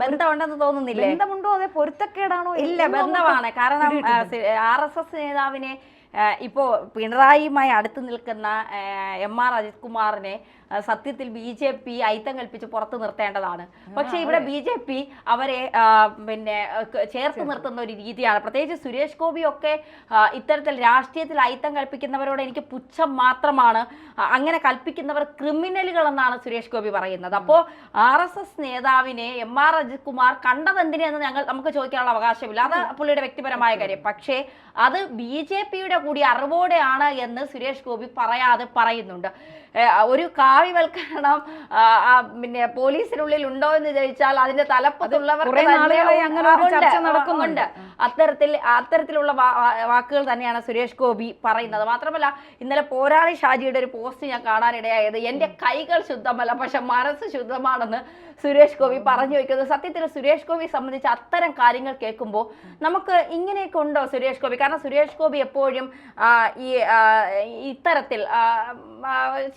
ബന്ധമുണ്ടെന്ന് തോന്നുന്നില്ല. ബന്ധമുണ്ടോ അതേ പൊരുത്തക്കേടാണോ? ഇല്ല, ബന്ധമാണ്. കാരണം RSS നേതാവിനെ ഇപ്പോൾ പിണറായിയുമായി അടുത്ത് നിൽക്കുന്ന MR അജിത് കുമാറിനെ സത്യത്തിൽ BJP ഐത്തം കൽപ്പിച്ച് പുറത്തു നിർത്തേണ്ടതാണ്. പക്ഷേ ഇവിടെ BJP അവരെ പിന്നെ ചേർത്ത് നിർത്തുന്ന ഒരു രീതിയാണ്. പ്രത്യേകിച്ച് സുരേഷ് ഗോപിയൊക്കെ ഇത്തരത്തിൽ രാഷ്ട്രീയത്തിൽ ഐത്തം കൽപ്പിക്കുന്നവരോട് എനിക്ക് പുച്ഛം മാത്രമാണ്, അങ്ങനെ കൽപ്പിക്കുന്നവർ ക്രിമിനലുകൾ എന്നാണ് സുരേഷ് ഗോപി പറയുന്നത്. അപ്പോൾ RSS നേതാവിനെ MR അജിത് കുമാർ കണ്ടതെന്തിനെന്ന് നമുക്ക് ചോദിക്കാനുള്ള അവകാശമില്ല, അത് പുള്ളിയുടെ വ്യക്തിപരമായ കാര്യം. പക്ഷേ അത് BJP-യുടെ കൂടി അറിവോടെയാണ് എന്ന് സുരേഷ് ഗോപി പറയാതെ പറയുന്നുണ്ട്. ഒരു കാവ്യവൽക്കരണം പിന്നെ പോലീസിനുള്ളിൽ ഉണ്ടോ എന്ന് ചോദിച്ചാൽ അതിന്റെ തലപ്പത്തുള്ളവർക്ക് ഉണ്ട്. അത്തരത്തിലുള്ള വാക്കുകൾ തന്നെയാണ് സുരേഷ് ഗോപി പറയുന്നത്. മാത്രമല്ല ഇന്നലെ പോരാളി ഷാജിയുടെ ഒരു പോസ്റ്റ് ഞാൻ കാണാനിടയായത്, എന്റെ കൈകൾ ശുദ്ധമല്ല പക്ഷെ മനസ്സ് ശുദ്ധമാണെന്ന് സുരേഷ് ഗോപി പറഞ്ഞു വെക്കുന്നത്. സത്യത്തിൽ സുരേഷ് ഗോപിയെ സംബന്ധിച്ച് അത്തരം കാര്യങ്ങൾ കേൾക്കുമ്പോൾ നമുക്ക് ഇങ്ങനെയൊക്കെ ഉണ്ടോ സുരേഷ് ഗോപി? കാരണം സുരേഷ് ഗോപി എപ്പോഴും ഇത്തരത്തിൽ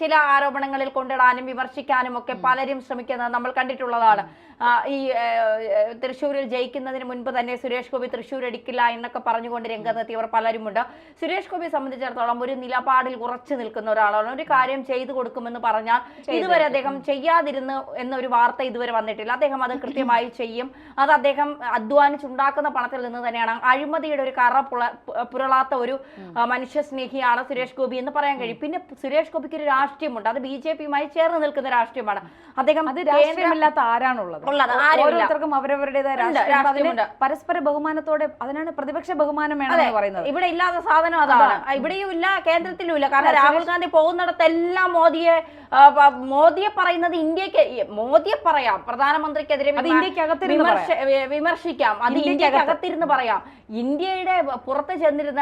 ചില ആരോപണങ്ങളിൽ കൊണ്ടിടാനും വിമർശിക്കാനും ഒക്കെ പലരും ശ്രമിക്കുന്നത് നമ്മൾ കണ്ടിട്ടുള്ളതാണ്. ഈ തൃശ്ശൂരിൽ ജയിക്കുന്നതിന് മുൻപ് തന്നെ സുരേഷ് ഗോപി തൃശ്ശൂർ അടിക്കില്ല എന്നൊക്കെ പറഞ്ഞുകൊണ്ട് രംഗത്തെത്തിയവർ പലരുമുണ്ട്. സുരേഷ് ഗോപിയെ സംബന്ധിച്ചിടത്തോളം ഒരു നിലപാടിൽ ഉറച്ചു നിൽക്കുന്ന ഒരാളാണ്. ഒരു കാര്യം ചെയ്തു കൊടുക്കുമെന്ന് പറഞ്ഞാൽ ഇതുവരെ അദ്ദേഹം ചെയ്യാതിരുന്നു എന്നൊരു വാർത്ത ഇതുവരെ വന്നിട്ടില്ല. അദ്ദേഹം അത് കൃത്യമായി ചെയ്യും. അത് അദ്ദേഹം അധ്വാനിച്ചുണ്ടാക്കുന്ന പണത്തിൽ നിന്ന് തന്നെയാണ്. അഴിമതിയുടെ ഒരു കറ പുരളാത്ത ഒരു മനുഷ്യ സ്നേഹിയാണ് സുരേഷ് ഗോപി എന്ന് പറയാൻ കഴിയും. പിന്നെ സുരേഷ് ഗോപിക്ക് ഒരു രാഷ്ട്രീയമുണ്ട്, അത് BJP-യുമായി ചേർന്ന് നിൽക്കുന്ന രാഷ്ട്രീയമാണ്. അദ്ദേഹം രാഷ്ട്രീയമില്ലാത്ത ആരാണുള്ളത്? ഓരോരുത്തർക്കും അവരവരുടേതായ രാഷ്ട്രീയമുണ്ട്. പരസ്പര ബഹുമാനത്തോടെ, അതിനാണ് പ്രതിപക്ഷ ബഹുമാനം വേണമെന്ന് പറയുന്നത്. ഇവിടെ ഇല്ലാത്ത സാധനം അതാണ്. ഇവിടെയും ഇല്ല, കേന്ദ്രത്തിലും ഇല്ല. കാരണം രാഹുൽ ഗാന്ധി പോകുന്നിടത്തെല്ലാം മോദിയെ പറയുന്നത് മോദിയെ പറയാം, പ്രധാനമന്ത്രിക്കെതിരെ വിമർശിക്കാം, അത് ഇന്ത്യക്കകത്തിരുന്ന് പറയാം. ഇന്ത്യയുടെ പുറത്ത് ചെന്നിരുന്ന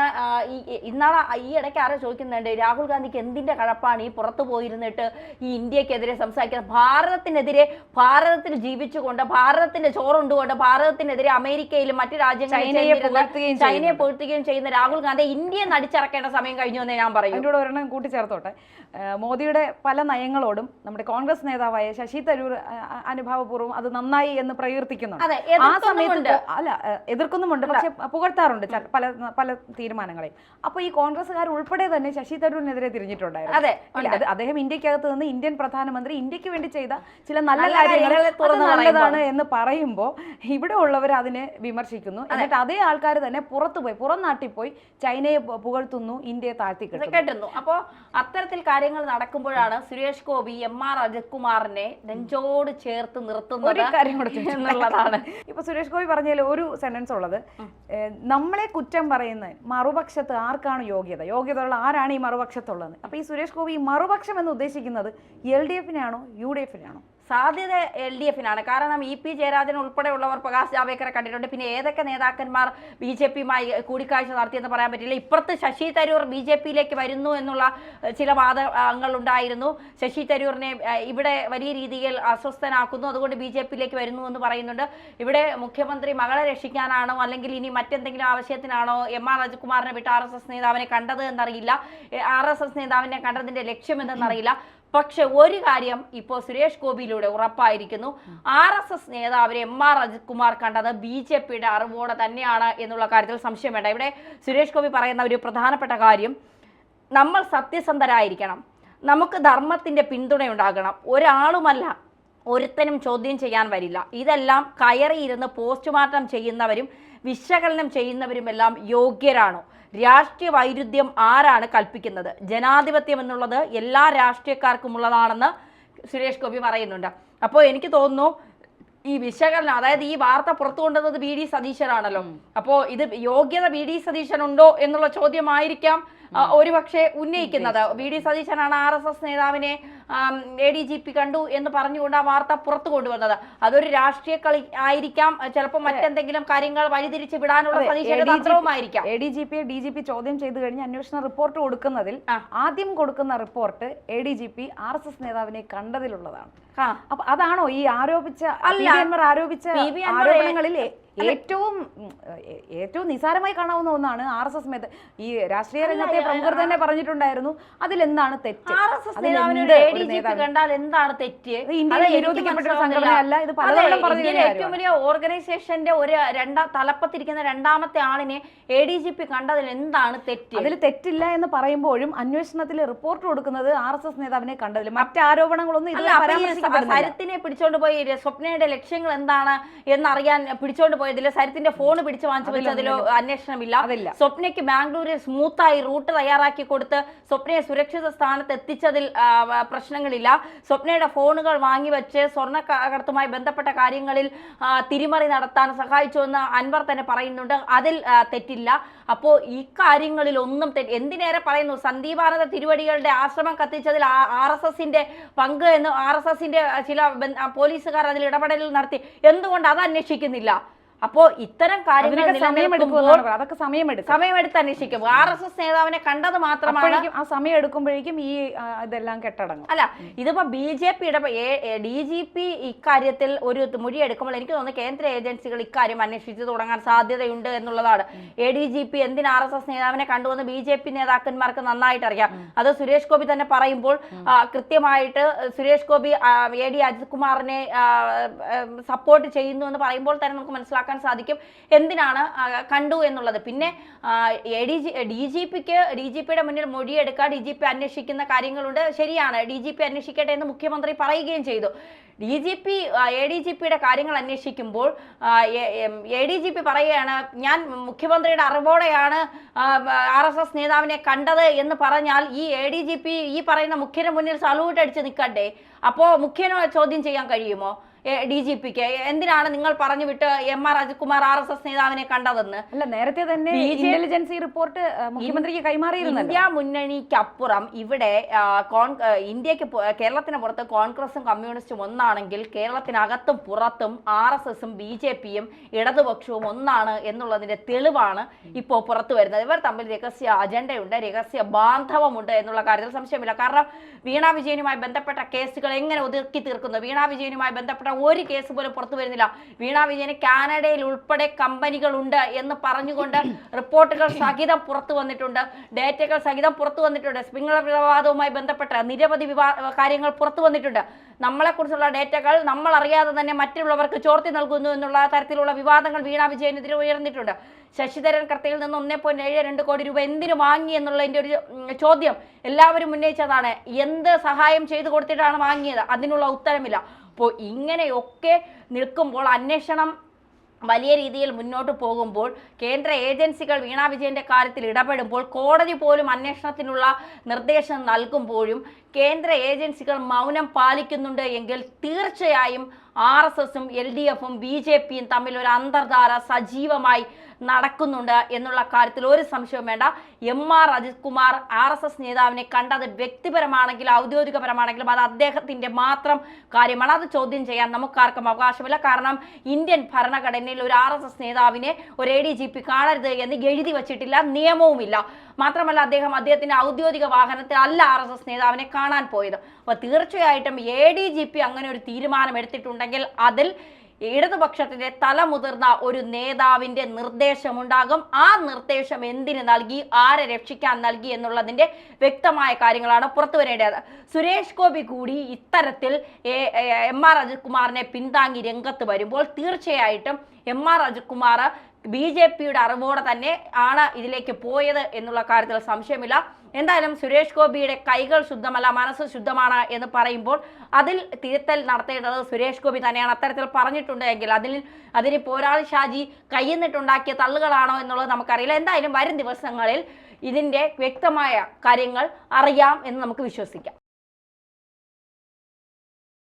ഈ ഇടയ്ക്ക് ആരോ ചോദിക്കുന്നുണ്ട്, രാഹുൽ ഗാന്ധിക്ക് എന്തിന്റെ കഴപ്പാണ് ഈ പുറത്തു പോയിരുന്നിട്ട് ഈ ഇന്ത്യക്കെതിരെ സംസാരിക്കുന്നത്? ഭാരതത്തിനെതിരെ, ഭാരതത്തിൽ ജീവിച്ചുകൊണ്ട്, ഭാരതത്തിന്റെ ചോറുണ്ടുകൊണ്ട്, ഭാരതത്തിനെതിരെ അമേരിക്കയിലും മറ്റു രാജ്യങ്ങളിൽ ചൈനയെ പുകഴ്ത്തുകയും ചെയ്യുന്ന രാഹുൽ ഗാന്ധി ഇന്ത്യയെ നടിച്ചിറക്കേണ്ട സമയം കഴിഞ്ഞു എന്ന് ഞാൻ പറയും. അതിനോട് ഒരെണ്ണം കൂട്ടിച്ചേർത്തോട്ടെ. മോദിയുടെ പല നയങ്ങളോടും നമ്മുടെ കോൺഗ്രസ് നേതാവായ ശശി തരൂർ അനുഭാവപൂർവ്വം അത് നന്നായി എന്ന് പ്രകീർത്തിക്കുന്നുണ്ട്. ആ സമയത്ത് എതിർക്കുന്നുമുണ്ട്, പക്ഷെ പുകഴ്ത്താറുണ്ട് പല തീരുമാനങ്ങളെയും. അപ്പൊ ഈ കോൺഗ്രസ്സുകാർ ഉൾപ്പെടെ തന്നെ ശശി തരൂരിനെതിരെ തിരിഞ്ഞിട്ടുണ്ടായിരുന്നു. അദ്ദേഹം ഇന്ത്യക്കകത്ത് നിന്ന് ഇന്ത്യൻ പ്രധാനമന്ത്രി ഇന്ത്യക്ക് വേണ്ടി ചെയ്ത ചില നല്ല കാര്യങ്ങൾ നല്ലതാണ് എന്ന് പറയുമ്പോൾ ഇവിടെ ഉള്ളവർ അതിനെ വിമർശിക്കുന്നു. എന്നിട്ട് അതേ ആൾക്കാർ തന്നെ പുറം നാട്ടിൽ പോയി ചൈനയെ പുകഴ്ത്തുന്നു, ഇന്ത്യയെ താഴ്ത്തിക്കെട്ടുന്നു. അപ്പോ അത്തരത്തിൽ കാര്യങ്ങൾ നടക്കുമ്പോഴാണ് സുരേഷ് ഗോപി MR അജിത് കുമാറിനെ നെഞ്ചോട് ചേർത്ത് നിർത്തുന്നത്. ഒരു കാര്യം കൂടെ എന്നുള്ളതാണ് ഇപ്പൊ സുരേഷ് ഗോപി പറഞ്ഞതിൽ ഒരു സെന്റൻസ് ഉള്ളത്, നമ്മളെ കുറ്റം പറയുന്ന മറുപക്ഷത്ത് ആർക്കാണ് യോഗ്യതയുള്ള ആരാണ് ഈ മറുപക്ഷത്തുള്ളത്? അപ്പൊ ഈ സുരേഷ് ഗോപി ഈ മറുപക്ഷം എന്ന് ഉദ്ദേശിക്കുന്നത് LDF-നെയാണോ UDF-നെയാണോ? സാധ്യത LDF-നാണ്. കാരണം EP ജയരാജൻ ഉൾപ്പെടെയുള്ളവർ പ്രകാശ് ജാവ്ദേക്കറെ കണ്ടിട്ടുണ്ട്. പിന്നെ ഏതൊക്കെ നേതാക്കന്മാർ BJP-യുമായി കൂടിക്കാഴ്ച നടത്തിയെന്ന് പറയാൻ പറ്റില്ല. ഇപ്പുറത്ത് ശശി തരൂർ BJP-യിലേക്ക് വരുന്നു എന്നുള്ള ചില വാദങ്ങൾ ഉണ്ടായിരുന്നു. ശശി തരൂരിനെ ഇവിടെ വലിയ രീതിയിൽ അസ്വസ്ഥനാക്കുന്നു, അതുകൊണ്ട് BJP-യിലേക്ക് വരുന്നു എന്ന് പറയുന്നുണ്ട്. ഇവിടെ മുഖ്യമന്ത്രി മകളെ രക്ഷിക്കാനാണോ അല്ലെങ്കിൽ ഇനി മറ്റെന്തെങ്കിലും ആവശ്യത്തിനാണോ MR അജിത് കുമാറിനെ വിട്ട് RSS നേതാവിനെ കണ്ടത് എന്നറിയില്ല. RSS നേതാവിനെ കണ്ടതിന്റെ ലക്ഷ്യം എന്തെന്നറിയില്ല. പക്ഷെ ഒരു കാര്യം ഇപ്പോൾ സുരേഷ് ഗോപിയിലൂടെ ഉറപ്പായിരിക്കുന്നു, RSS നേതാവിനെ MR അജിത് കുമാർ കണ്ടത് BJP-യുടെ അറിവോടെ തന്നെയാണ് എന്നുള്ള കാര്യത്തിൽ സംശയം വേണ്ട. ഇവിടെ സുരേഷ് ഗോപി പറയുന്ന ഒരു പ്രധാനപ്പെട്ട കാര്യം, നമ്മൾ സത്യസന്ധരായിരിക്കണം, നമുക്ക് ധർമ്മത്തിന്റെ പിന്തുണയുണ്ടാകണം, ഒരാളുമല്ല ഒരുത്തനും ചോദ്യം ചെയ്യാൻ വരില്ല. ഇതെല്ലാം കയറിയിരുന്ന് പോസ്റ്റ്മോർട്ടം ചെയ്യുന്നവരും വിശകലനം ചെയ്യുന്നവരുമെല്ലാം യോഗ്യരാണോ? രാഷ്ട്രീയ വൈരുദ്ധ്യം ആരാണ് കൽപ്പിക്കുന്നത്? ജനാധിപത്യം എന്നുള്ളത് എല്ലാ രാഷ്ട്രീയക്കാർക്കും ഉള്ളതാണെന്ന് സുരേഷ് ഗോപി പറയുന്നുണ്ട്. അപ്പോൾ എനിക്ക് തോന്നുന്നു ഈ വിശകലനം, അതായത് ഈ വാർത്ത പുറത്തു കൊണ്ടുവന്നത് വി ഡി സതീശനാണല്ലോ. അപ്പോ ഇത് യോഗ്യത വി ഡി സതീശനുണ്ടോ എന്നുള്ള ചോദ്യമായിരിക്കാം ഒരുപക്ഷെ ഉന്നയിക്കുന്നത്. വി ഡി സതീശനാണ് RSS നേതാവിനെ ADGP കണ്ടു എന്ന് പറഞ്ഞുകൊണ്ട് ആ വാർത്ത പുറത്തു കൊണ്ടുവന്നത്. അതൊരു രാഷ്ട്രീയ കളി ആയിരിക്കാം, ചിലപ്പോൾ മറ്റെന്തെങ്കിലും കാര്യങ്ങൾ വഴിതിരിച്ച് വിടാനുള്ള സതീശന്റെ തന്ത്രവുമായിരിക്കാം. ADGP DGP ചോദ്യം ചെയ്തു കഴിഞ്ഞ് അന്വേഷണ റിപ്പോർട്ട് കൊടുക്കുന്നതിൽ ആദ്യം കൊടുക്കുന്ന റിപ്പോർട്ട് ADGP RSS നേതാവിനെ കണ്ടതിലുള്ളതാണ്. അപ്പൊ അതാണോ ഈ ആരോപിച്ച ആരോപണങ്ങളിൽ ഏറ്റവും നിസാരമായി കാണാവുന്ന ഒന്നാണ് RSS ഈ രാഷ്ട്രീയ രംഗത്തെ പ്രമുഖർ തന്നെ പറഞ്ഞിട്ടുണ്ടായിരുന്നു അതിലെന്താണ് തെറ്റ്, കണ്ടാൽ എന്താണ് തെറ്റ്? ഇന്ത്യയിൽ നിരോധിക്കപ്പെട്ട ഒരു സംഘടനയല്ല, ഇത് പലതവണ പറഞ്ഞു. ഏറ്റവും വലിയ ഓർഗനൈസേഷന്റെ ഒരു തലപ്പത്തിരിക്കുന്ന രണ്ടാമത്തെ ആളിനെ ADGP കണ്ടതിൽ എന്താണ് തെറ്റ്? അതിൽ തെറ്റില്ല എന്ന് പറയുമ്പോഴും അന്വേഷണത്തിൽ റിപ്പോർട്ട് കൊടുക്കുന്നത് RSS നേതാവിനെ കണ്ടതിൽ മറ്റ് ആരോപണങ്ങളൊന്നും സരിത്തിനെ പിടിച്ചോണ്ട് പോയി സ്വപ്നയുടെ ലക്ഷ്യങ്ങൾ എന്താണ് എന്നറിയാൻ പിടിച്ചോണ്ട് പോയതിലോ സരിത്തിന്റെ ഫോൺ പിടിച്ചു വാങ്ങിച്ചു വെച്ചതിലോ അന്വേഷണമില്ല. സ്വപ്നയ്ക്ക് ബാംഗ്ലൂരിൽ സ്മൂത്തായി റൂട്ട് തയ്യാറാക്കി കൊടുത്ത് സ്വപ്നയെ സുരക്ഷിത സ്ഥാനത്ത് എത്തിച്ചതിൽ പ്രശ്നങ്ങളില്ല. സ്വപ്നയുടെ ഫോണുകൾ വാങ്ങിവെച്ച് സ്വർണ്ണക്കടത്തുമായി ബന്ധപ്പെട്ട കാര്യങ്ങളിൽ തിരിമറി നടത്താൻ സഹായിച്ചു എന്ന് അൻവർ തന്നെ പറയുന്നുണ്ട്. അതിൽ തെറ്റില്ല. അപ്പോ ഈ കാര്യങ്ങളിൽ ഒന്നും എന്തിനേറെ പറയുന്നു, സന്ദീപാനന്ദ തിരുവടികളുടെ ആശ്രമം കത്തിച്ചതിൽ RSSന്റെ പങ്ക് എന്ന് RSSന്റെ ചില പോലീസുകാർ അതിൽ ഇടപെടലുകൾ നടത്തി. എന്തുകൊണ്ട് അത് അന്വേഷിക്കുന്നില്ല? അപ്പോ ഇത്തരം കാര്യങ്ങൾ അതൊക്കെ സമയമെടുത്ത് അന്വേഷിക്കും. RSS നേതാവിനെ കണ്ടത് മാത്രമാണ് ആ സമയം എടുക്കുമ്പോഴേക്കും ഈ ഇതെല്ലാം കെട്ടടങ്ങും. അല്ല, ഇതിപ്പോ BJP DGP ഇക്കാര്യത്തിൽ ഒരു മൊഴിയെടുക്കുമ്പോൾ എനിക്ക് തോന്നുന്നു കേന്ദ്ര ഏജൻസികൾ ഇക്കാര്യം അന്വേഷിച്ചു തുടങ്ങാൻ സാധ്യതയുണ്ട് എന്നുള്ളതാണ്. ADGP എന്തിന് RSS നേതാവിനെ കണ്ടുവന്ന് BJP നേതാക്കന്മാർക്ക് നന്നായിട്ട് അറിയാം. അത് സുരേഷ് ഗോപി തന്നെ പറയുമ്പോൾ കൃത്യമായിട്ട് സുരേഷ് ഗോപി AD അജിത് കുമാറിനെ സപ്പോർട്ട് ചെയ്യുന്നു എന്ന് പറയുമ്പോൾ തന്നെ നമുക്ക് മനസ്സിലാക്കാൻ സാധിക്കും എന്തിനാണ് കണ്ടു എന്നുള്ളത്. പിന്നെ DGPയുടെ മുന്നിൽ മൊഴിയെടുക്കാൻ DGP അന്വേഷിക്കുന്ന കാര്യങ്ങളുണ്ട്. ശരിയാണ്, DGP അന്വേഷിക്കട്ടെ എന്ന് മുഖ്യമന്ത്രി പറയുകയും ചെയ്തു. ADGPയുടെ കാര്യങ്ങൾ അന്വേഷിക്കുമ്പോൾ ADGP പറയുകയാണ് ഞാൻ മുഖ്യമന്ത്രിയുടെ അറിവോടെയാണ് RSS നേതാവിനെ കണ്ടത് എന്ന് പറഞ്ഞാൽ ഈ ADGP ഈ പറയുന്ന മുഖ്യന് മുന്നിൽ സല്യൂട്ട് അടിച്ച് നിൽക്കണ്ടേ? അപ്പോൾ മുഖ്യനോ ചോദ്യം ചെയ്യാൻ കഴിയുമോ? DGPക്ക് എന്തിനാണ് നിങ്ങൾ പറഞ്ഞു വിട്ട് MR അജിത് കുമാർ RSS നേതാവിനെ കണ്ടതെന്ന്? അല്ല, നേരത്തെ തന്നെ ഇന്റലിജൻസ് റിപ്പോർട്ട് മുഖ്യമന്ത്രിക്ക് കൈമാറിയിരുന്നു. ഇന്ത്യ മുന്നണിക്കപ്പുറം ഇവിടെ കേരളത്തിന് പുറത്ത് കോൺഗ്രസും കമ്മ്യൂണിസ്റ്റും ഒന്നാണെങ്കിൽ കേരളത്തിനകത്തും പുറത്തും RSSും BJPയും ഇടതുപക്ഷവും ഒന്നാണ് എന്നുള്ളതിന്റെ തെളിവാണ് ഇപ്പോൾ പുറത്തു വരുന്നത്. ഇവർ തമ്മിൽ രഹസ്യ അജണ്ടയുണ്ട്, രഹസ്യ ബാന്ധവമുണ്ട് എന്നുള്ള കാര്യത്തിൽ സംശയമില്ല. കാരണം വീണ വിജയനുമായി ബന്ധപ്പെട്ട കേസുകൾ എങ്ങനെ ഒതുക്കി തീർക്കുന്നു? വീണ വിജയനുമായി ബന്ധപ്പെട്ട ഒരു കേസ് പോലും പുറത്തു വരുന്നില്ല. വീണ വിജയന് കാനഡയിൽ ഉൾപ്പെടെ കമ്പനികളുണ്ട് എന്ന് പറഞ്ഞുകൊണ്ട് റിപ്പോർട്ടുകൾ സഹിതം പുറത്തു വന്നിട്ടുണ്ട്, ഡേറ്റകൾ സഹിതം പുറത്തു വന്നിട്ടുണ്ട്. സ്പിംഗ്ലർ വിവാദവുമായി ബന്ധപ്പെട്ട നിരവധി കാര്യങ്ങൾ പുറത്തു വന്നിട്ടുണ്ട്. നമ്മളെക്കുറിച്ചുള്ള ഡേറ്റകൾ നമ്മൾ അറിയാതെ തന്നെ മറ്റുള്ളവർക്ക് ചോർത്തി നൽകുന്നു എന്നുള്ള തരത്തിലുള്ള വിവാദങ്ങൾ വീണ വിജയനെതിരെ ഉയർന്നിട്ടുണ്ട്. ശശിധരൻ കർത്തയിൽ നിന്ന് 1.72 കോടി രൂപ എന്തിനു വാങ്ങി എന്നുള്ളതിൻ്റെ ഒരു ചോദ്യം എല്ലാവരും ഉന്നയിച്ചതാണ്. എന്ത് സഹായം ചെയ്തു കൊടുത്തിട്ടാണ് വാങ്ങിയത്? അതിനുള്ള ഉത്തരമില്ല. അപ്പോൾ ഇങ്ങനെയൊക്കെ നിൽക്കുമ്പോൾ അന്വേഷണം വലിയ രീതിയിൽ മുന്നോട്ട് പോകുമ്പോൾ കേന്ദ്ര ഏജൻസികൾ വീണ വിജയന്റെ കാര്യത്തിൽ ഇടപെടുമ്പോൾ കോടതി പോലും അന്വേഷണത്തിനുള്ള നിർദ്ദേശം നൽകുമ്പോഴും കേന്ദ്ര ഏജൻസികൾ മൗനം പാലിക്കുന്നുണ്ട് എങ്കിൽ തീർച്ചയായും RSSും LDFും BJPയും തമ്മിൽ ഒരു അന്തർധാര സജീവമായി നടക്കുന്നുണ്ട് എന്നുള്ള കാര്യത്തിൽ ഒരു സംശയവും വേണ്ട. MR അജിത് കുമാർ RSS നേതാവിനെ കണ്ടത് വ്യക്തിപരമാണെങ്കിലും ഔദ്യോഗികപരമാണെങ്കിലും അത് അദ്ദേഹത്തിൻ്റെ മാത്രം കാര്യമാണ്. അത് ചോദ്യം ചെയ്യാൻ നമുക്കാർക്കും അവകാശമില്ല. കാരണം ഇന്ത്യൻ ഭരണഘടനയിൽ ഒരു RSS നേതാവിനെ ഒരു ADGP കാണരുത് എന്ന് എഴുതി വച്ചിട്ടില്ല, നിയമവുമില്ല. മാത്രമല്ല അദ്ദേഹത്തിൻ്റെ ഔദ്യോഗിക വാഹനത്തിൽ അല്ല RSS നേതാവിനെ കാണാൻ പോയത്. അപ്പോൾ തീർച്ചയായിട്ടും ADGP അങ്ങനെ ഒരു തീരുമാനം എടുത്തിട്ടുണ്ടെങ്കിൽ അതിൽ ഇടതുപക്ഷത്തിന്റെ തലമുതിർന്ന ഒരു നേതാവിന്റെ നിർദ്ദേശമുണ്ടാകും. ആ നിർദ്ദേശം എന്തിനു നൽകി, ആരെ രക്ഷിക്കാൻ നൽകി എന്നുള്ളതിന്റെ വ്യക്തമായ കാര്യങ്ങളാണ് പുറത്തു വരേണ്ടത്. സുരേഷ് ഗോപി കൂടി ഇത്തരത്തിൽ MR അജിത് കുമാറിനെ പിന്താങ്ങി രംഗത്ത് വരുമ്പോൾ തീർച്ചയായിട്ടും MR അജിത് കുമാർ BJPയുടെ അറിവോടെ തന്നെ ആണ് ഇതിലേക്ക് പോയത് എന്നുള്ള കാര്യത്തിൽ സംശയമില്ല. എന്തായാലും സുരേഷ് ഗോപിയുടെ കൈകൾ ശുദ്ധമല്ല, മനസ്സ് ശുദ്ധമാണ് എന്ന് പറയുമ്പോൾ അതിൽ തിരുത്തൽ നടത്തേണ്ടത് സുരേഷ് ഗോപി തന്നെയാണ്. അത്തരത്തിൽ പറഞ്ഞിട്ടുണ്ട് എങ്കിൽ അതിന് പോരാളി ഷാജി കയ്യെന്നിട്ടുണ്ടാക്കിയ തള്ളുകളാണോ എന്നുള്ളത് നമുക്കറിയില്ല. എന്തായാലും വരും ദിവസങ്ങളിൽ ഇതിൻ്റെ വ്യക്തമായ കാര്യങ്ങൾ അറിയാം എന്ന് നമുക്ക് വിശ്വസിക്കാം.